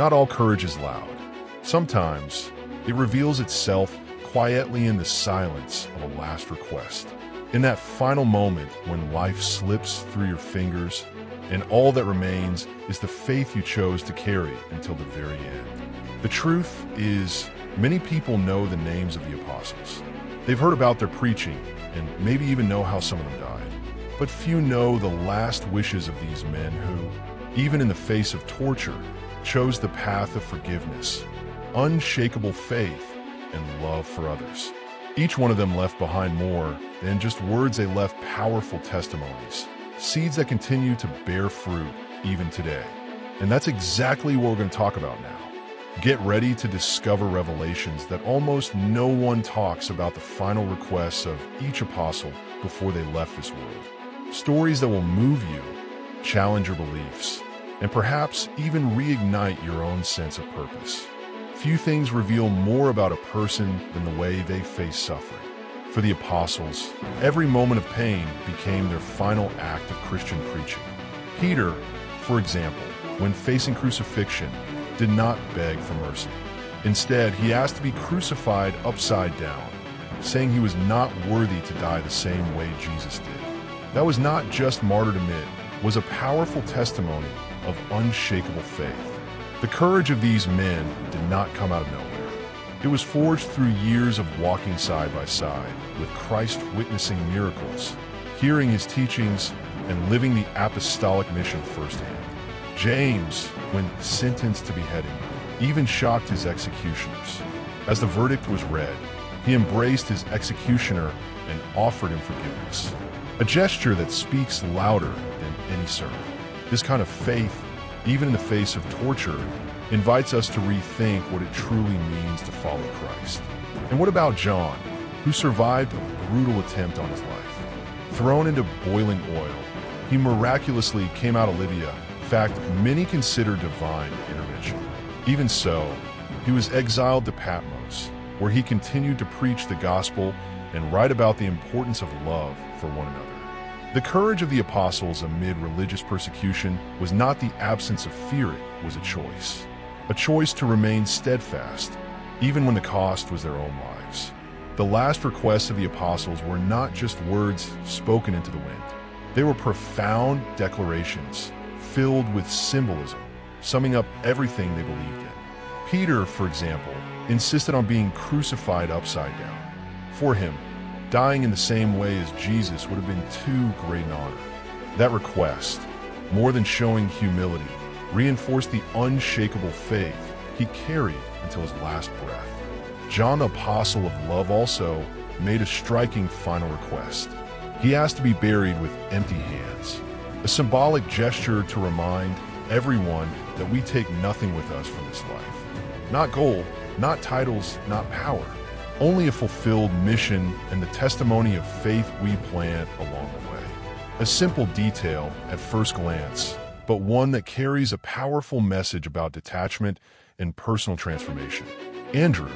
Not all courage is loud. Sometimes it reveals itself quietly in the silence of a last request. In that final moment when life slips through your fingers and all that remains is the faith you chose to carry until the very end. The truth is, many people know the names of the apostles. They've heard about their preaching and maybe even know how some of them died. But few know the last wishes of these men who, even in the face of torture, chose the path of forgiveness, unshakable faith, and love for others. Each one of them left behind more than just words. They left powerful testimonies, seeds that continue to bear fruit even today. And that's exactly what we're going to talk about now. Get ready to discover revelations that almost no one talks about, the final requests of each apostle before they left this world. Stories that will move you, challenge your beliefs, and perhaps even reignite your own sense of purpose. Few things reveal more about a person than the way they face suffering. For the apostles, every moment of pain became their final act of Christian preaching. Peter, for example, when facing crucifixion, did not beg for mercy. Instead, he asked to be crucified upside down, saying he was not worthy to die the same way Jesus did. That was not just martyrdom, it was a powerful testimony of unshakable faith. The courage of these men did not come out of nowhere. It was forged through years of walking side by side with Christ, witnessing miracles, hearing his teachings, and living the apostolic mission firsthand. James, when sentenced to beheading, even shocked his executioners. As the verdict was read, he embraced his executioner and offered him forgiveness, a gesture that speaks louder than any sermon. This kind of faith, even in the face of torture, invites us to rethink what it truly means to follow Christ. And what about John, who survived a brutal attempt on his life? Thrown into boiling oil, he miraculously came out of Lydia. In fact, many consider divine intervention. Even so, he was exiled to Patmos, where he continued to preach the gospel and write about the importance of love for one another. The courage of the apostles amid religious persecution was not the absence of fear, it was a choice to remain steadfast, even when the cost was their own lives. The last requests of the apostles were not just words spoken into the wind. They were profound declarations, filled with symbolism, summing up everything they believed in. Peter, for example, insisted on being crucified upside down. For him, dying in the same way as Jesus would have been too great an honor. That request, more than showing humility, reinforced the unshakable faith he carried until his last breath. John, the apostle of love, also made a striking final request. He asked to be buried with empty hands, a symbolic gesture to remind everyone that we take nothing with us from this life. Not gold, not titles, not power. Only a fulfilled mission and the testimony of faith we plant along the way. A simple detail at first glance, but one that carries a powerful message about detachment and personal transformation. Andrew,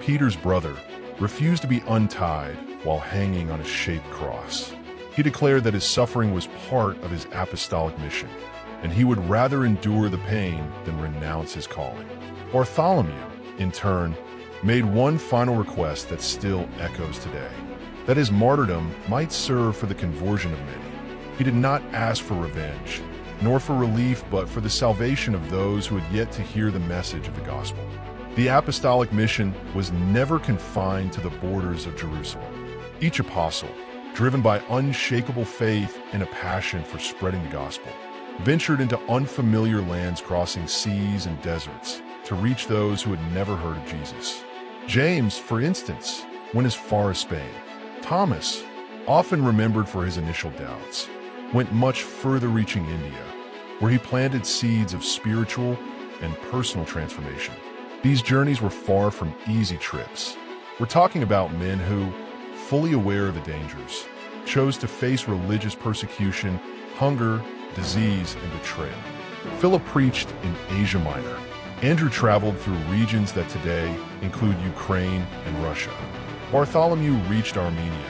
Peter's brother, refused to be untied while hanging on a shaped cross. He declared that his suffering was part of his apostolic mission, and he would rather endure the pain than renounce his calling. Bartholomew, in turn, made one final request that still echoes today, that his martyrdom might serve for the conversion of many. He did not ask for revenge, nor for relief, but for the salvation of those who had yet to hear the message of the gospel. The apostolic mission was never confined to the borders of Jerusalem. Each apostle, driven by unshakable faith and a passion for spreading the gospel, ventured into unfamiliar lands, crossing seas and deserts to reach those who had never heard of Jesus. James, for instance, went as far as Spain. Thomas, often remembered for his initial doubts, went much further, reaching India, where he planted seeds of spiritual and personal transformation. These journeys were far from easy trips. We're talking about men who, fully aware of the dangers, chose to face religious persecution, hunger, disease, and betrayal. Philip preached in Asia Minor. Andrew traveled through regions that today include Ukraine and Russia. Bartholomew reached Armenia,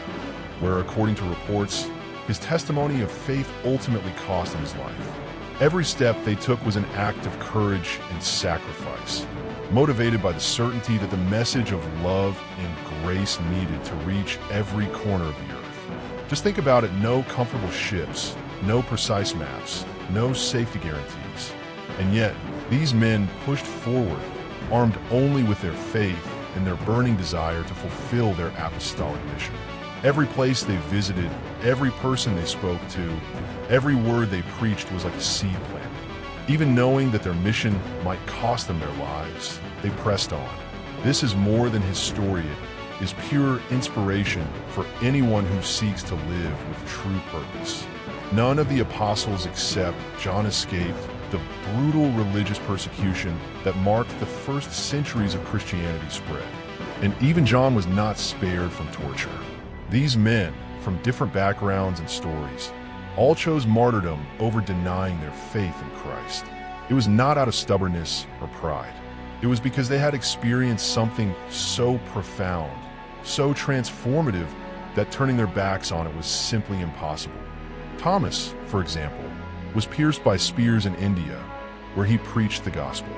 where, according to reports, his testimony of faith ultimately cost him his life. Every step they took was an act of courage and sacrifice, motivated by the certainty that the message of love and grace needed to reach every corner of the earth. Just think about it: no comfortable ships, no precise maps, no safety guarantees. And yet, these men pushed forward, armed only with their faith and their burning desire to fulfill their apostolic mission. Every place they visited, every person they spoke to, every word they preached was like a seed planted. Even knowing that their mission might cost them their lives, they pressed on. This is more than his story. It is pure inspiration for anyone who seeks to live with true purpose. None of the apostles except John escaped the brutal religious persecution that marked the first centuries of Christianity spread. And even John was not spared from torture. These men, from different backgrounds and stories, all chose martyrdom over denying their faith in Christ. It was not out of stubbornness or pride. It was because they had experienced something so profound, so transformative, that turning their backs on it was simply impossible. Thomas, for example, was pierced by spears in India, where he preached the gospel.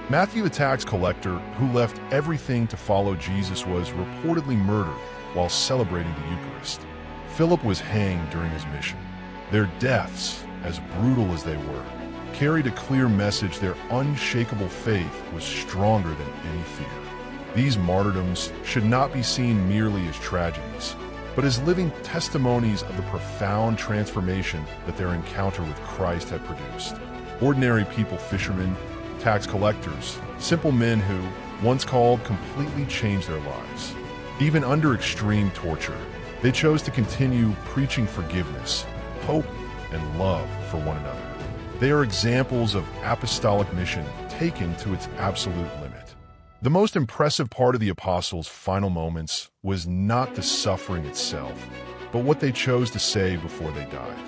Matthew, the tax collector who left everything to follow Jesus, was reportedly murdered while celebrating the Eucharist. Philip was hanged during his mission. Their deaths, as brutal as they were, carried a clear message: their unshakable faith was stronger than any fear. These martyrdoms should not be seen merely as tragedies, but as living testimonies of the profound transformation that their encounter with Christ had produced. Ordinary people, fishermen, tax collectors, simple men who, once called, completely changed their lives. Even under extreme torture, they chose to continue preaching forgiveness, hope, and love for one another. They are examples of apostolic mission taken to its absolute limit. The most impressive part of the apostles' final moments was not the suffering itself, but what they chose to say before they died.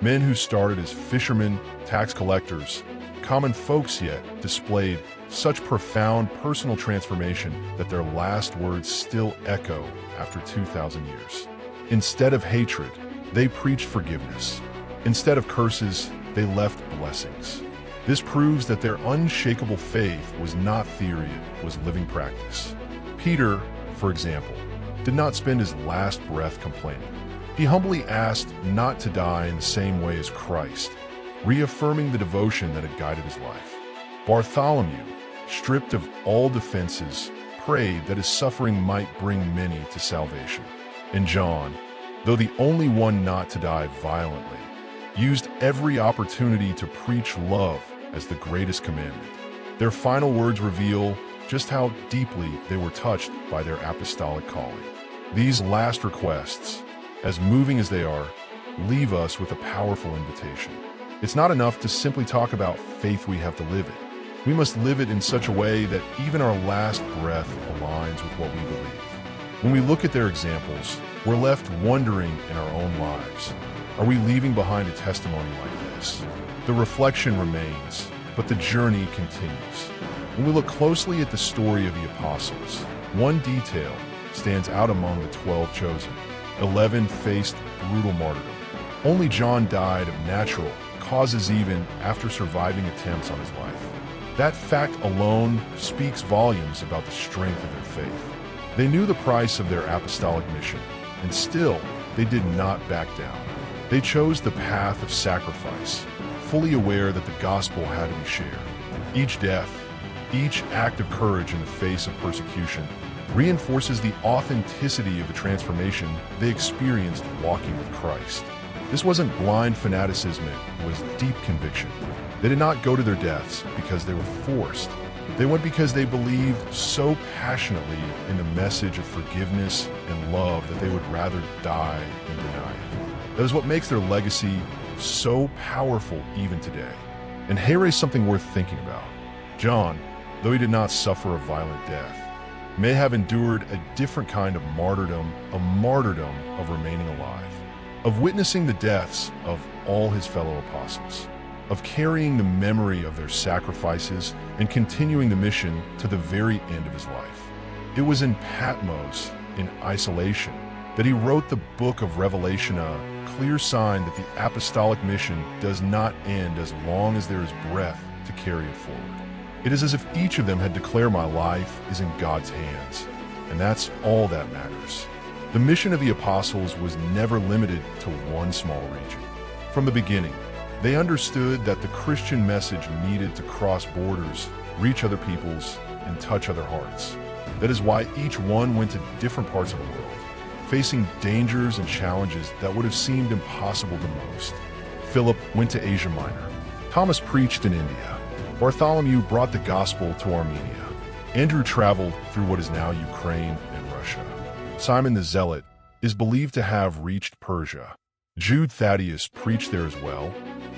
Men who started as fishermen, tax collectors, common folks, yet displayed such profound personal transformation that their last words still echo after 2,000 years. Instead of hatred, they preached forgiveness. Instead of curses, they left blessings. This proves that their unshakable faith was not theory, it was living practice. Peter, for example, did not spend his last breath complaining. He humbly asked not to die in the same way as Christ, reaffirming the devotion that had guided his life. Bartholomew, stripped of all defenses, prayed that his suffering might bring many to salvation. And John, though the only one not to die violently, used every opportunity to preach love as the greatest commandment. Their final words reveal just how deeply they were touched by their apostolic calling. These last requests, as moving as they are, leave us with a powerful invitation. It's not enough to simply talk about faith, we have to live it. We must live it in such a way that even our last breath aligns with what we believe. When we look at their examples, we're left wondering in our own lives, are we leaving behind a testimony like this? The reflection remains, but the journey continues. When we look closely at the story of the apostles, one detail stands out among the 12 chosen. 11 faced brutal martyrdom. Only John died of natural causes even after surviving attempts on his life. That fact alone speaks volumes about the strength of their faith. They knew the price of their apostolic mission, and still, they did not back down. They chose the path of sacrifice, fully aware that the gospel had to be shared. Each death, each act of courage in the face of persecution, reinforces the authenticity of the transformation they experienced walking with Christ. This wasn't blind fanaticism, it was deep conviction. They did not go to their deaths because they were forced. They went because they believed so passionately in the message of forgiveness and love that they would rather die than deny it. That is what makes their legacy so powerful even today. And here is something worth thinking about. John, though he did not suffer a violent death, may have endured a different kind of martyrdom, a martyrdom of remaining alive, of witnessing the deaths of all his fellow apostles, of carrying the memory of their sacrifices and continuing the mission to the very end of his life. It was in Patmos, in isolation, that he wrote the book of Revelation, a clear sign that the apostolic mission does not end as long as there is breath to carry it forward. It is as if each of them had declared, my life is in God's hands, and that's all that matters. The mission of the apostles was never limited to one small region. From the beginning, they understood that the Christian message needed to cross borders, reach other peoples, and touch other hearts. That is why each one went to different parts of the world, facing dangers and challenges that would have seemed impossible to most. Philip went to Asia Minor. Thomas preached in India. Bartholomew brought the gospel to Armenia. Andrew traveled through what is now Ukraine and Russia. Simon the Zealot is believed to have reached Persia. Jude Thaddeus preached there as well,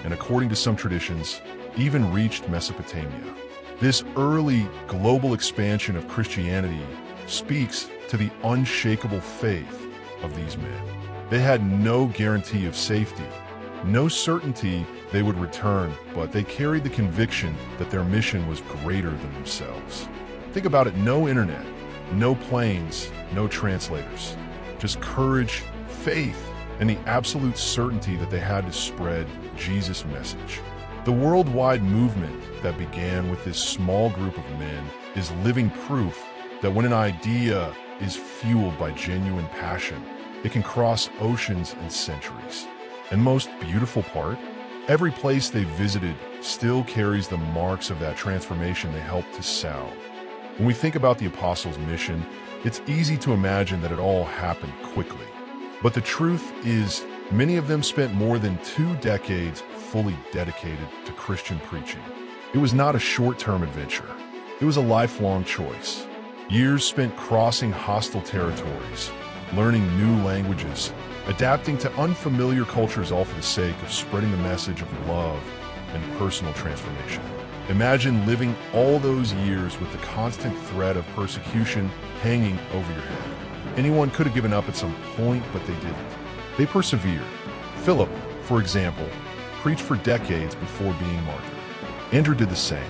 and according to some traditions, even reached Mesopotamia. This early global expansion of Christianity speaks to the unshakable faith of these men. They had no guarantee of safety, no certainty they would return, but they carried the conviction that their mission was greater than themselves. Think about it, no internet, no planes, no translators, just courage, faith, and the absolute certainty that they had to spread Jesus' message. The worldwide movement that began with this small group of men is living proof that when an idea is fueled by genuine passion, it can cross oceans and centuries. And most beautiful part, every place they visited still carries the marks of that transformation they helped to sow. When we think about the apostles' mission, it's easy to imagine that it all happened quickly. But the truth is, many of them spent more than 2 decades fully dedicated to Christian preaching. It was not a short-term adventure. It was a lifelong choice. Years spent crossing hostile territories, learning new languages, adapting to unfamiliar cultures, all for the sake of spreading the message of love and personal transformation. Imagine living all those years with the constant threat of persecution hanging over your head. Anyone could have given up at some point, but they didn't. They persevered. Philip, for example, preached for decades before being martyred. Andrew did the same.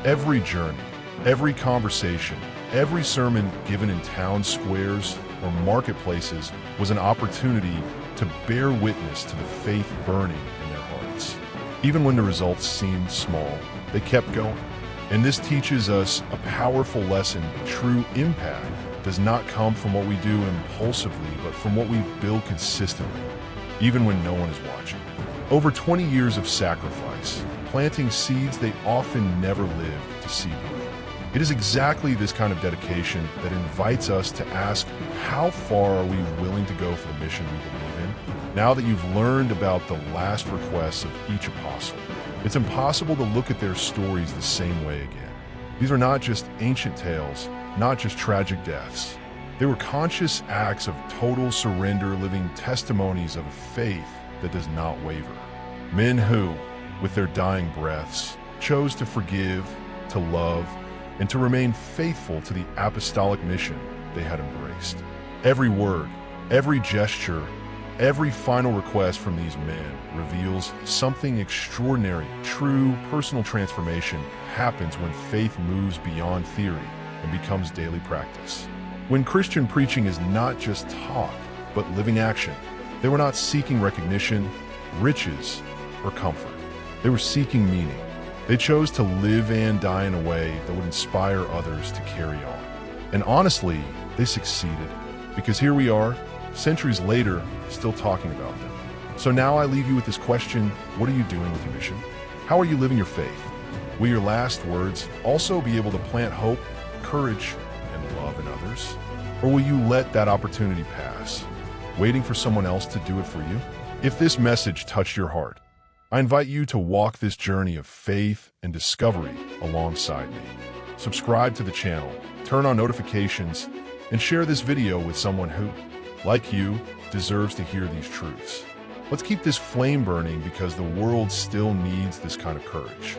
Every journey, every conversation, every sermon given in town squares or marketplaces was an opportunity to bear witness to the faith burning in their hearts. Even when the results seemed small, they kept going. And this teaches us a powerful lesson. True impact does not come from what we do impulsively, but from what we build consistently, even when no one is watching. Over 20 years of sacrifice, planting seeds they often never lived to see grow. It is exactly this kind of dedication that invites us to ask, how far are we willing to go for the mission we believe in? Now that you've learned about the last requests of each apostle, it's impossible to look at their stories the same way again. These are not just ancient tales, not just tragic deaths. They were conscious acts of total surrender, living testimonies of a faith that does not waver. Men who, with their dying breaths, chose to forgive, to love, and to remain faithful to the apostolic mission they had embraced. Every word, every gesture, every final request from these men reveals something extraordinary. True personal transformation happens when faith moves beyond theory and becomes daily practice. When Christian preaching is not just talk, but living action. They were not seeking recognition, riches, or comfort. They were seeking meaning. They chose to live and die in a way that would inspire others to carry on. And honestly, they succeeded, because here we are, centuries later, still talking about them. So now I leave you with this question: what are you doing with your mission? How are you living your faith? Will your last words also be able to plant hope, courage, and love in others? Or will you let that opportunity pass, waiting for someone else to do it for you? If this message touched your heart, I invite you to walk this journey of faith and discovery alongside me. Subscribe to the channel, turn on notifications, and share this video with someone who, like you, deserves to hear these truths. Let's keep this flame burning, because the world still needs this kind of courage.